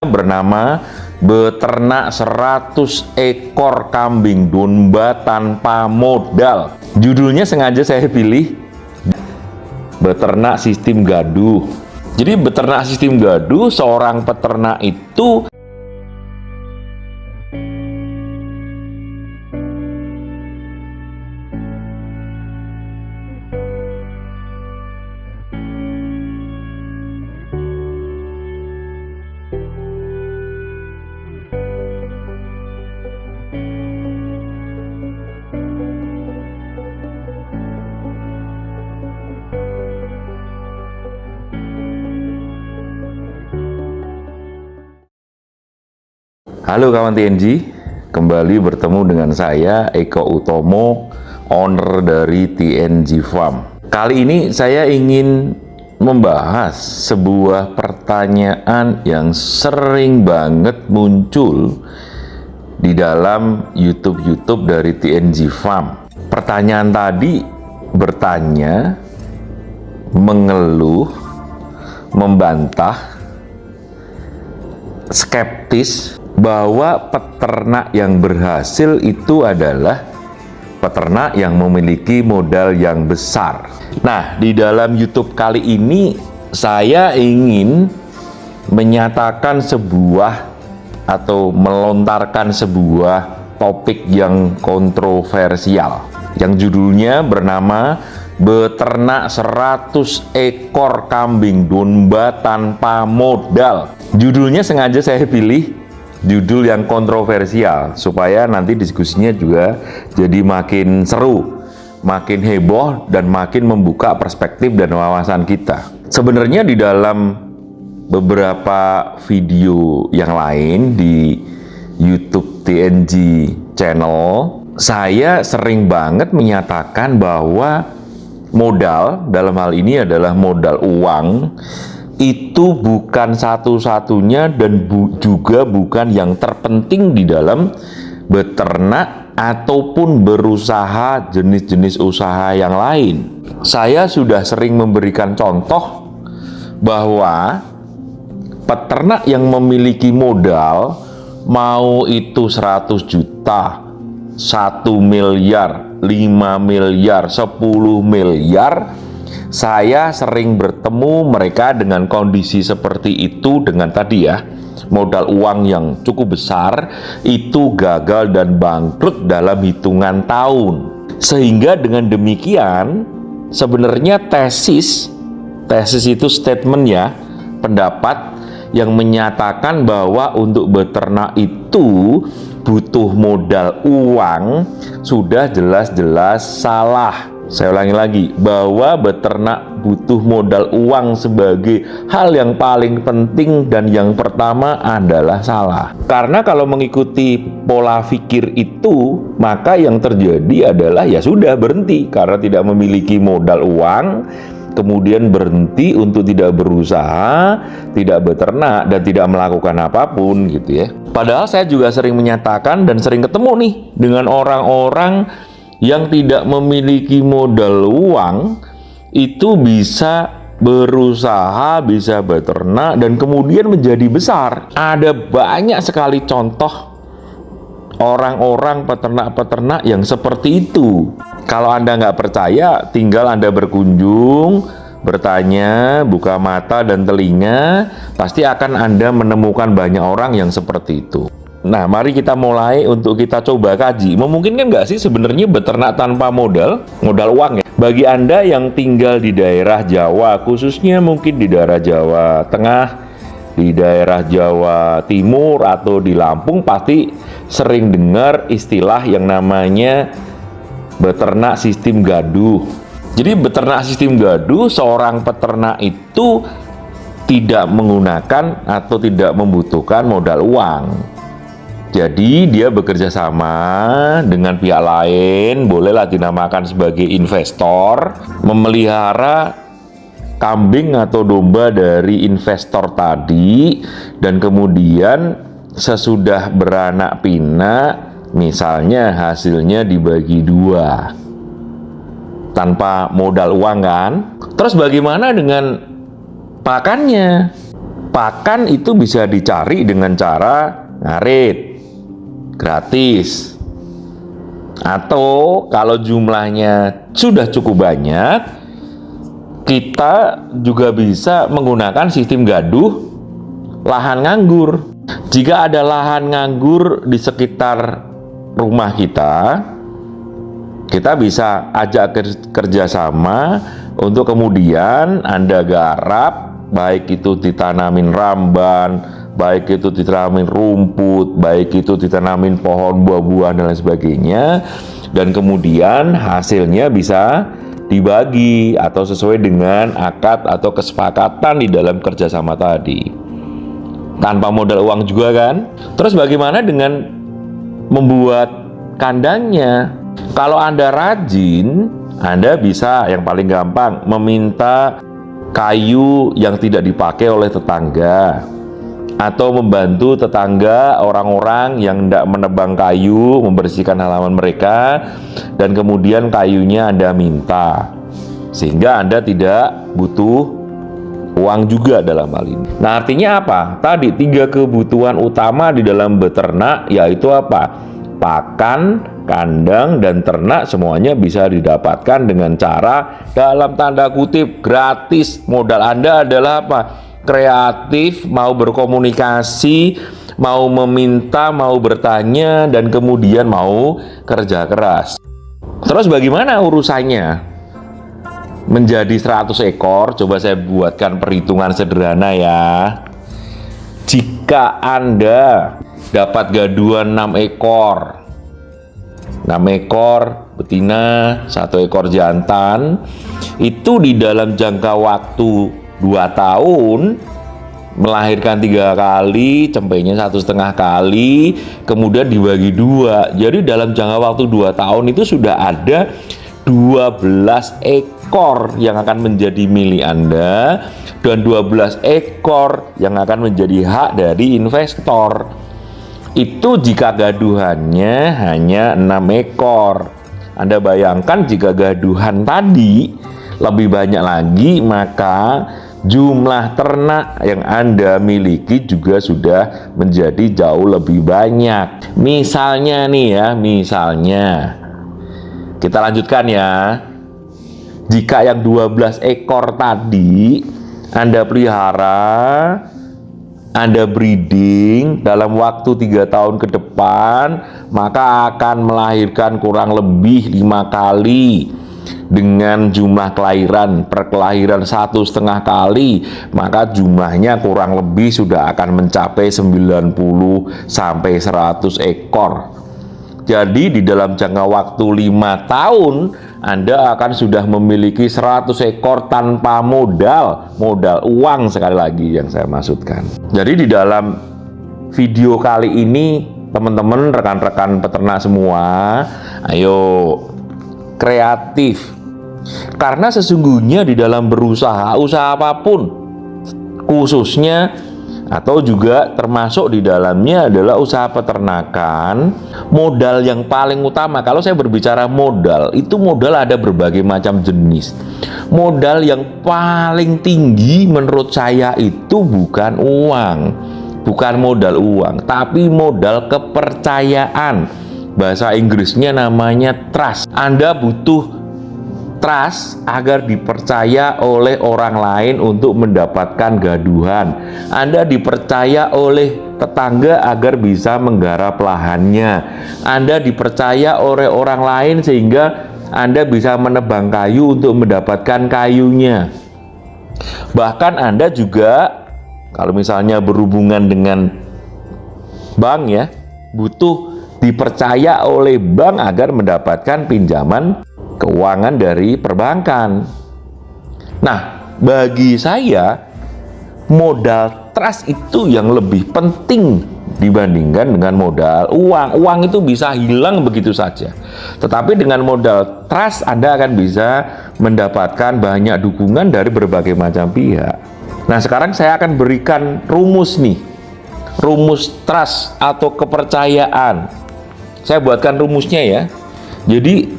bernama beternak 100 ekor kambing domba tanpa modal. Judulnya sengaja saya pilih beternak sistem gaduh. Jadi beternak sistem gaduh, seorang peternak itu Halo kawan TNG, kembali bertemu dengan saya Eko Utomo, owner dari TNG Farm. Kali ini saya ingin membahas sebuah pertanyaan yang sering banget muncul di dalam YouTube dari TNG Farm. Pertanyaan tadi bertanya, mengeluh, membantah, skeptis bahwa peternak yang berhasil itu adalah peternak yang memiliki modal yang besar. Nah, di dalam YouTube kali ini saya ingin menyatakan sebuah atau melontarkan sebuah topik yang kontroversial yang judulnya bernama beternak 100 ekor kambing domba tanpa modal. Judulnya sengaja saya pilih judul yang kontroversial supaya nanti diskusinya juga jadi makin seru, makin heboh, dan makin membuka perspektif dan wawasan kita. Sebenarnya di dalam beberapa video yang lain di YouTube TNG channel, saya sering banget menyatakan bahwa modal, dalam hal ini adalah modal uang, itu bukan satu-satunya dan juga bukan yang terpenting di dalam beternak ataupun berusaha jenis-jenis usaha yang lain. Saya sudah sering memberikan contoh bahwa peternak yang memiliki modal, mau itu 100 juta, 1 miliar, 5 miliar, 10 miliar, saya sering bertemu mereka dengan kondisi seperti itu, dengan tadi ya, modal uang yang cukup besar, itu gagal dan bangkrut dalam hitungan tahun. Sehingga dengan demikian, sebenarnya tesis itu statement ya, pendapat yang menyatakan bahwa untuk beternak itu butuh modal uang sudah jelas-jelas salah. Saya ulangi lagi, bahwa beternak butuh modal uang sebagai hal yang paling penting dan yang pertama adalah salah. Karena kalau mengikuti pola pikir itu, maka yang terjadi adalah ya sudah berhenti karena tidak memiliki modal uang, kemudian berhenti untuk tidak berusaha, tidak beternak, dan tidak melakukan apapun gitu ya. Padahal saya juga sering menyatakan dan sering ketemu nih dengan orang-orang yang tidak memiliki modal uang, itu bisa berusaha, bisa beternak, dan kemudian menjadi besar. Ada banyak sekali contoh orang-orang peternak-peternak yang seperti itu. Kalau Anda nggak percaya, tinggal Anda berkunjung, bertanya, buka mata dan telinga, pasti akan Anda menemukan banyak orang yang seperti itu. Nah, mari kita mulai untuk kita coba kaji. Memungkinkan nggak sih sebenarnya beternak tanpa modal uang ya? Bagi Anda yang tinggal di daerah Jawa, khususnya mungkin di daerah Jawa Tengah, di daerah Jawa Timur, atau di Lampung, pasti sering dengar istilah yang namanya beternak sistem gaduh. Jadi beternak sistem gaduh, seorang peternak itu tidak menggunakan atau tidak membutuhkan modal uang. Jadi dia bekerja sama dengan pihak lain, bolehlah dinamakan sebagai investor, memelihara kambing atau domba dari investor tadi, dan kemudian sesudah beranak pinak, misalnya hasilnya dibagi dua tanpa modal uang kan. Terus bagaimana dengan pakannya? Pakan itu bisa dicari dengan cara ngarit, gratis. Atau kalau jumlahnya sudah cukup banyak, kita juga bisa menggunakan sistem gaduh lahan nganggur. Jika ada lahan nganggur di sekitar rumah kita bisa ajak kerjasama untuk kemudian Anda garap, baik itu ditanamin ramban, baik itu ditanamin rumput, baik itu ditanamin pohon buah-buahan dan lain sebagainya, dan kemudian hasilnya bisa dibagi atau sesuai dengan akad atau kesepakatan di dalam kerjasama tadi, tanpa modal uang juga kan. Terus bagaimana dengan membuat kandangnya? Kalau Anda rajin, Anda bisa yang paling gampang meminta kayu yang tidak dipakai oleh tetangga, atau membantu tetangga orang-orang yang tidak menebang kayu, membersihkan halaman mereka, dan kemudian kayunya Anda minta, sehingga Anda tidak butuh uang juga dalam hal ini. Nah, artinya apa? Tadi 3 kebutuhan utama di dalam beternak, yaitu apa? Pakan, kandang, dan ternak semuanya bisa didapatkan dengan cara dalam tanda kutip gratis. Modal Anda adalah apa? Kreatif, mau berkomunikasi, mau meminta, mau bertanya, dan kemudian mau kerja keras. Terus bagaimana urusannya? Menjadi 100 ekor, coba saya buatkan perhitungan sederhana ya. Jika Anda dapat gaduhan 6 ekor, 6 ekor betina, 1 ekor jantan, itu di dalam jangka waktu 2 tahun melahirkan 3 kali, cempenya 1,5 kali, kemudian dibagi 2. Jadi dalam jangka waktu 2 tahun itu sudah ada 12 ekor yang akan menjadi milik Anda, dan 12 ekor yang akan menjadi hak dari investor. Itu jika gaduhannya hanya 6 ekor. Anda bayangkan jika gaduhan tadi lebih banyak lagi, maka jumlah ternak yang Anda miliki juga sudah menjadi jauh lebih banyak. Misalnya nih ya, misalnya kita lanjutkan ya. Jika yang 12 ekor tadi Anda pelihara, Anda breeding dalam waktu 3 tahun ke depan, maka akan melahirkan kurang lebih 5 kali. Dengan jumlah kelahiran per kelahiran 1,5 kali, maka jumlahnya kurang lebih sudah akan mencapai 90 sampai 100 ekor. Jadi di dalam jangka waktu 5 tahun Anda akan sudah memiliki 100 ekor tanpa modal uang, sekali lagi yang saya maksudkan. Jadi di dalam video kali ini teman-teman, rekan-rekan peternak semua, ayo kreatif. Karena sesungguhnya di dalam berusaha, usaha apapun, khususnya atau juga termasuk di dalamnya adalah usaha peternakan, modal yang paling utama. Kalau saya berbicara modal, itu modal ada berbagai macam jenis. Modal yang paling tinggi menurut saya itu bukan uang, bukan modal uang, tapi modal kepercayaan. Bahasa Inggrisnya namanya trust. Anda butuh trust agar dipercaya oleh orang lain untuk mendapatkan gaduhan. Anda dipercaya oleh tetangga agar bisa menggarap lahannya. Anda dipercaya oleh orang lain sehingga Anda bisa menebang kayu untuk mendapatkan kayunya. Bahkan Anda juga kalau misalnya berhubungan dengan bank ya, butuh dipercaya oleh bank agar mendapatkan pinjaman keuangan dari perbankan. Nah, bagi saya modal trust itu yang lebih penting dibandingkan dengan modal uang. Uang itu bisa hilang begitu saja. Tetapi dengan modal trust Anda akan bisa mendapatkan banyak dukungan dari berbagai macam pihak. Nah, sekarang saya akan berikan rumus nih. Rumus trust atau kepercayaan. Saya buatkan rumusnya ya. Jadi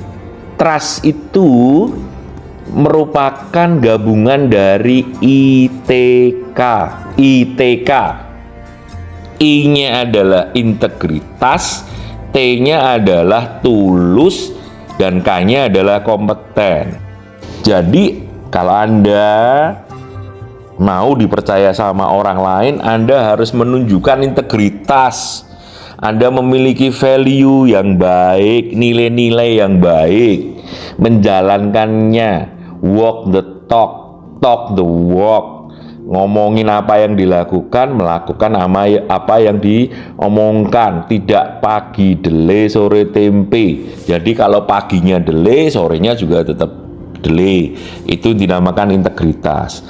trust itu merupakan gabungan dari ITK. I-nya adalah integritas, T-nya adalah tulus, dan K-nya adalah kompeten. Jadi kalau Anda mau dipercaya sama orang lain, Anda harus menunjukkan integritas. Anda memiliki value yang baik, nilai-nilai yang baik, menjalankannya, walk the talk, talk the walk, ngomongin apa yang dilakukan, melakukan apa yang diomongkan, tidak pagi delay, sore tempe. Jadi kalau paginya delay, sorenya juga tetap delay. Itu dinamakan integritas.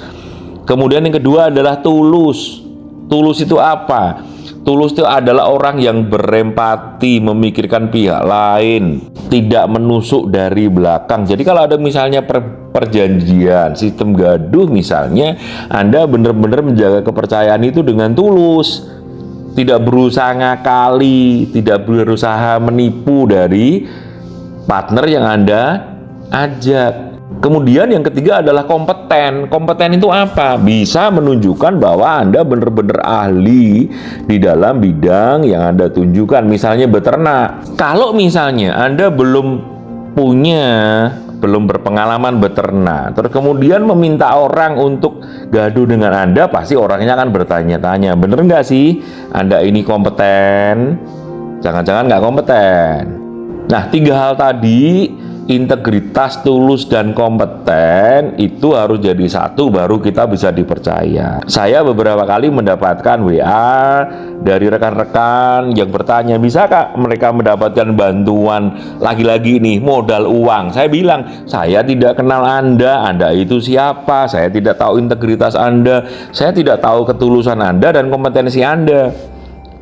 Kemudian yang kedua adalah tulus. Tulus itu apa? Tulus itu adalah orang yang berempati, memikirkan pihak lain, tidak menusuk dari belakang. Jadi kalau ada misalnya perjanjian, sistem gaduh misalnya, Anda benar-benar menjaga kepercayaan itu dengan tulus. Tidak berusaha ngakali, tidak berusaha menipu dari partner yang Anda ajak. Kemudian yang ketiga adalah kompeten. Kompeten itu apa? Bisa menunjukkan bahwa Anda benar-benar ahli di dalam bidang yang Anda tunjukkan. Misalnya beternak. Kalau misalnya Anda belum berpengalaman beternak, terus kemudian meminta orang untuk gaduh dengan Anda, pasti orangnya akan bertanya-tanya, bener nggak sih Anda ini kompeten? Jangan-jangan nggak kompeten. Nah, 3 hal tadi, integritas, tulus, dan kompeten, itu harus jadi satu baru kita bisa dipercaya. Saya beberapa kali mendapatkan WA dari rekan-rekan yang bertanya, bisakah mereka mendapatkan bantuan lagi-lagi nih modal uang? Saya bilang, saya tidak kenal Anda itu siapa, saya tidak tahu integritas Anda, saya tidak tahu ketulusan Anda dan kompetensi Anda.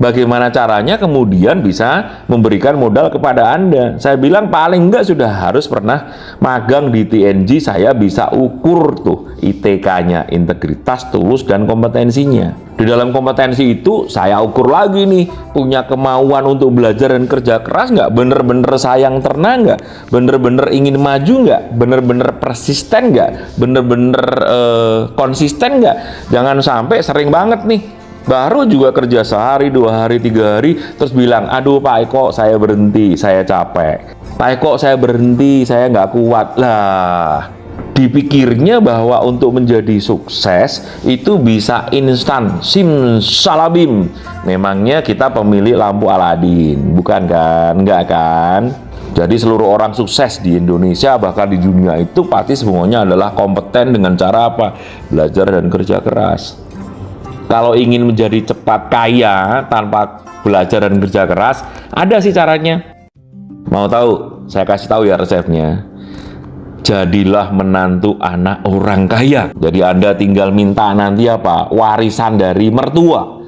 Bagaimana caranya kemudian bisa memberikan modal kepada Anda? Saya bilang paling enggak sudah harus pernah magang di TNG, saya bisa ukur tuh ITK-nya, integritas, tulus, dan kompetensinya. Di dalam kompetensi itu saya ukur lagi nih, punya kemauan untuk belajar dan kerja keras nggak? Bener-bener sayang ternak nggak? Bener-bener ingin maju nggak? Bener-bener persisten nggak? Bener-bener konsisten nggak? Jangan sampai sering banget nih, baru juga kerja sehari, 2 hari, 3 hari, terus bilang, aduh Pak Eko, saya berhenti, saya capek. Pak Eko, saya berhenti, saya nggak kuat. Lah, dipikirnya bahwa untuk menjadi sukses itu bisa instan, simsalabim. Memangnya kita pemilik lampu Aladin, bukan kan? Nggak kan? Jadi seluruh orang sukses di Indonesia, bahkan di dunia itu pasti semuanya adalah kompeten dengan cara apa? Belajar dan kerja keras. Kalau ingin menjadi cepat kaya tanpa belajar dan kerja keras, ada sih caranya. Mau tahu? Saya kasih tahu ya resepnya. Jadilah menantu anak orang kaya. Jadi Anda tinggal minta nanti apa? Warisan dari mertua.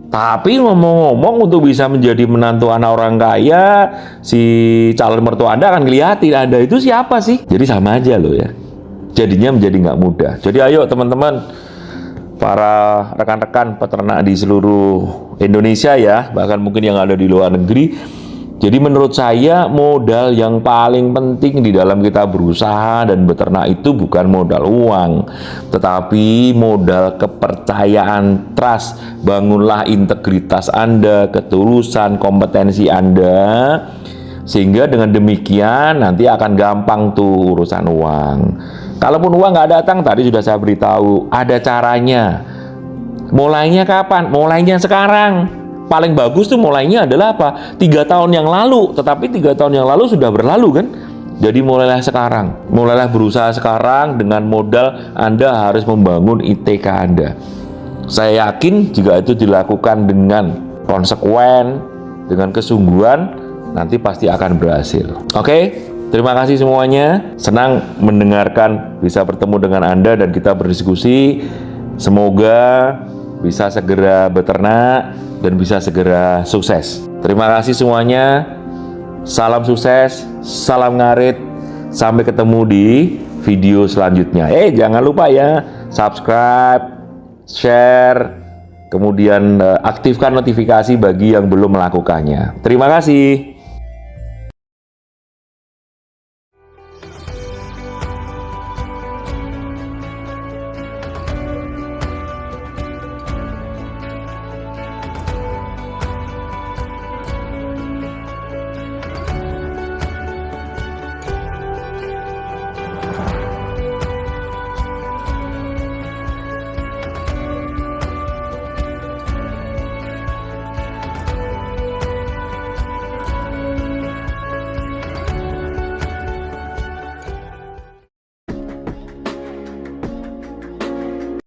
Tapi ngomong-ngomong, untuk bisa menjadi menantu anak orang kaya, si calon mertua Anda akan kelihatan Anda itu siapa sih? Jadi sama aja loh ya. Jadinya menjadi nggak mudah. Jadi ayo teman-teman, para rekan-rekan peternak di seluruh Indonesia ya, bahkan mungkin yang ada di luar negeri. Jadi menurut saya modal yang paling penting di dalam kita berusaha dan beternak itu bukan modal uang, tetapi modal kepercayaan, trust. Bangunlah integritas Anda, ketulusan, kompetensi Anda, sehingga dengan demikian nanti akan gampang tuh urusan uang. Kalaupun uang nggak datang, tadi sudah saya beritahu, ada caranya. Mulainya kapan? Mulainya sekarang. Paling bagus tuh mulainya adalah apa? 3 tahun yang lalu. Tetapi 3 tahun yang lalu sudah berlalu kan? Jadi mulailah sekarang. Mulailah berusaha sekarang dengan modal Anda harus membangun ITK Anda. Saya yakin jika itu dilakukan dengan konsekuen, dengan kesungguhan, nanti pasti akan berhasil. Oke? Terima kasih semuanya. Senang mendengarkan, bisa bertemu dengan Anda dan kita berdiskusi. Semoga bisa segera beternak dan bisa segera sukses. Terima kasih semuanya. Salam sukses, salam ngarit. Sampai ketemu di video selanjutnya. Jangan lupa ya, subscribe, share, kemudian aktifkan notifikasi bagi yang belum melakukannya. Terima kasih.